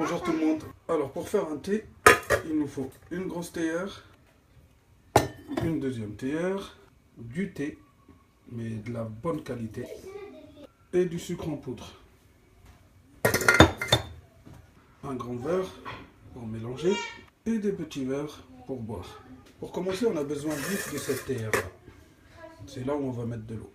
Bonjour tout le monde. Alors pour faire un thé, il nous faut une grosse théière, une deuxième théière, du thé, mais de la bonne qualité, et du sucre en poudre. Un grand verre pour mélanger et des petits verres pour boire. Pour commencer, on a besoin juste de cette théière-là. C'est là où on va mettre de l'eau.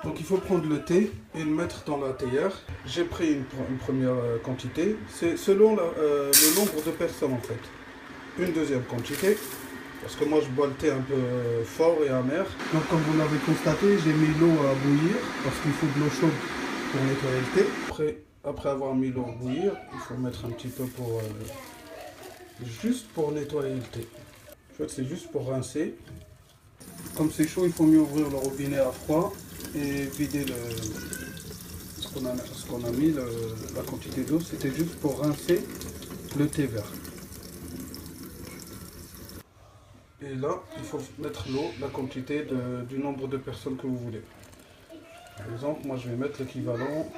Donc il faut prendre le thé et le mettre dans la théière. J'ai pris une première quantité. C'est selon le nombre de personnes en fait. Une deuxième quantité. Parce que moi je bois le thé un peu fort et amer. Donc comme vous l'avez constaté, j'ai mis l'eau à bouillir. Parce qu'il faut de l'eau chaude pour nettoyer le thé. Après avoir mis l'eau à bouillir, il faut mettre un petit peu pour... juste pour nettoyer le thé. En fait c'est juste pour rincer. Comme c'est chaud, il faut mieux ouvrir le robinet à froid et vider ce qu'on a mis, la quantité d'eau. C'était juste pour rincer le thé vert. Et là, il faut mettre l'eau, la quantité du nombre de personnes que vous voulez. Par exemple, moi je vais mettre l'équivalent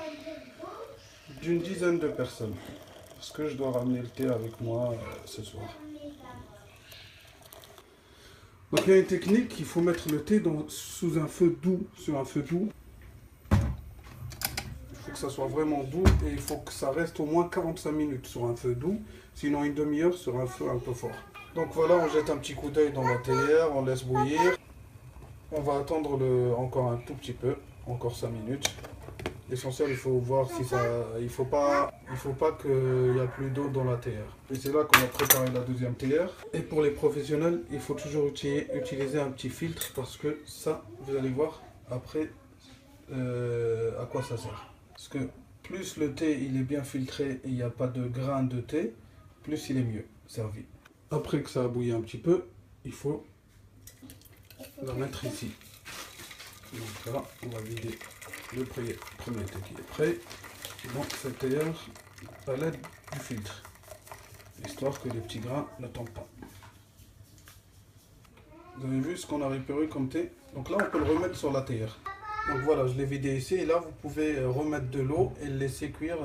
d'une dizaine de personnes. Parce que je dois ramener le thé avec moi ce soir. Donc il y a une technique, il faut mettre le thé sous un feu doux, sur un feu doux. Il faut que ça soit vraiment doux et il faut que ça reste au moins 45 minutes sur un feu doux, sinon une demi-heure sur un feu un peu fort. Donc voilà, on jette un petit coup d'œil dans la théière, on laisse bouillir. On va attendre encore un tout petit peu, encore 5 minutes. L'essentiel, il faut voir si ça... Il faut pas qu'il n'y a plus d'eau dans la théière. Et c'est là qu'on va préparer la deuxième théière. Et pour les professionnels, il faut toujours utiliser un petit filtre parce que ça, vous allez voir après à quoi ça sert. Parce que plus le thé il est bien filtré et il n'y a pas de grains de thé, plus il est mieux servi. Après que ça a bouilli un petit peu, il faut la mettre ici. Donc là, on va vider le premier thé qui est prêt dans cette théière à l'aide du filtre, histoire que les petits grains ne tombent pas. Vous avez vu ce qu'on a récupéré comme thé? Donc là, on peut le remettre sur la théière. Donc voilà, je l'ai vidé ici et là, vous pouvez remettre de l'eau et le laisser cuire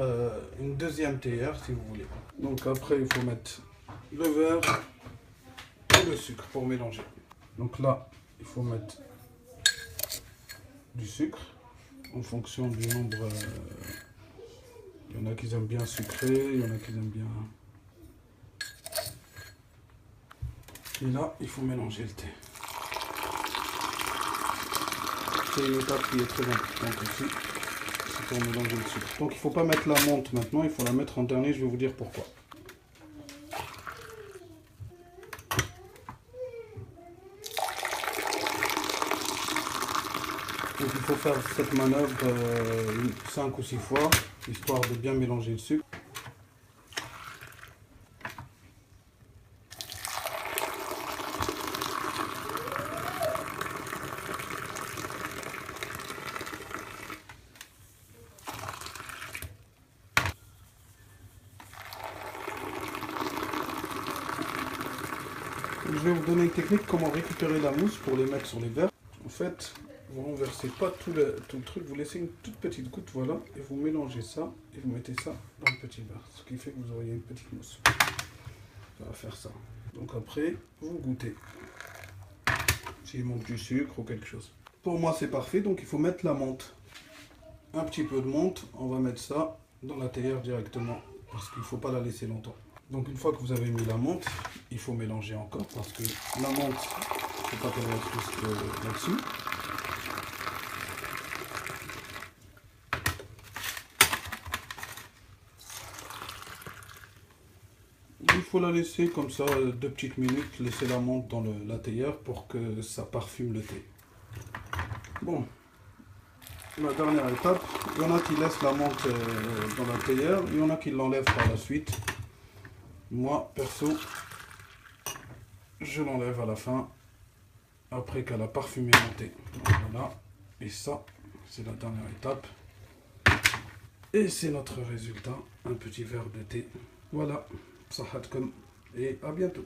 une deuxième théière si vous voulez. Donc après, il faut mettre le verre et le sucre pour mélanger. Donc là, il faut mettre du sucre en fonction du nombre. Il y en a qui aiment bien sucré, il y en a qui aiment bien. Et là, il faut mélanger le thé. C'est une étape qui est très importante aussi. C'est pour mélanger le sucre. Donc il ne faut pas mettre la menthe maintenant, il faut la mettre en dernier, je vais vous dire pourquoi. Donc il faut faire cette manœuvre 5 ou 6 fois, histoire de bien mélanger le sucre. Je vais vous donner une technique comment récupérer la mousse pour les mettre sur les verres. En fait, vous ne renversez pas tout le truc, vous laissez une toute petite goutte, voilà, et vous mélangez ça, et vous mettez ça dans le petit verre, ce qui fait que vous auriez une petite mousse. Ça va faire ça. Donc après, vous goûtez. S'il manque du sucre ou quelque chose. Pour moi, c'est parfait, donc il faut mettre la menthe. Un petit peu de menthe, on va mettre ça dans la théière directement, parce qu'il ne faut pas la laisser longtemps. Donc une fois que vous avez mis la menthe, il faut mélanger encore, parce que la menthe, il ne faut pas qu'elle reste juste là-dessus. Il faut la laisser comme ça 2 petites minutes, laisser la menthe dans la théière pour que ça parfume le thé. Bon, la dernière étape, il y en a qui laissent la menthe dans la théière, il y en a qui l'enlèvent par la suite. Moi, perso, je l'enlève à la fin, après qu'elle a parfumé mon thé. Voilà, et ça, c'est la dernière étape. Et c'est notre résultat, un petit verre de thé. Voilà, sahatkom et à bientôt.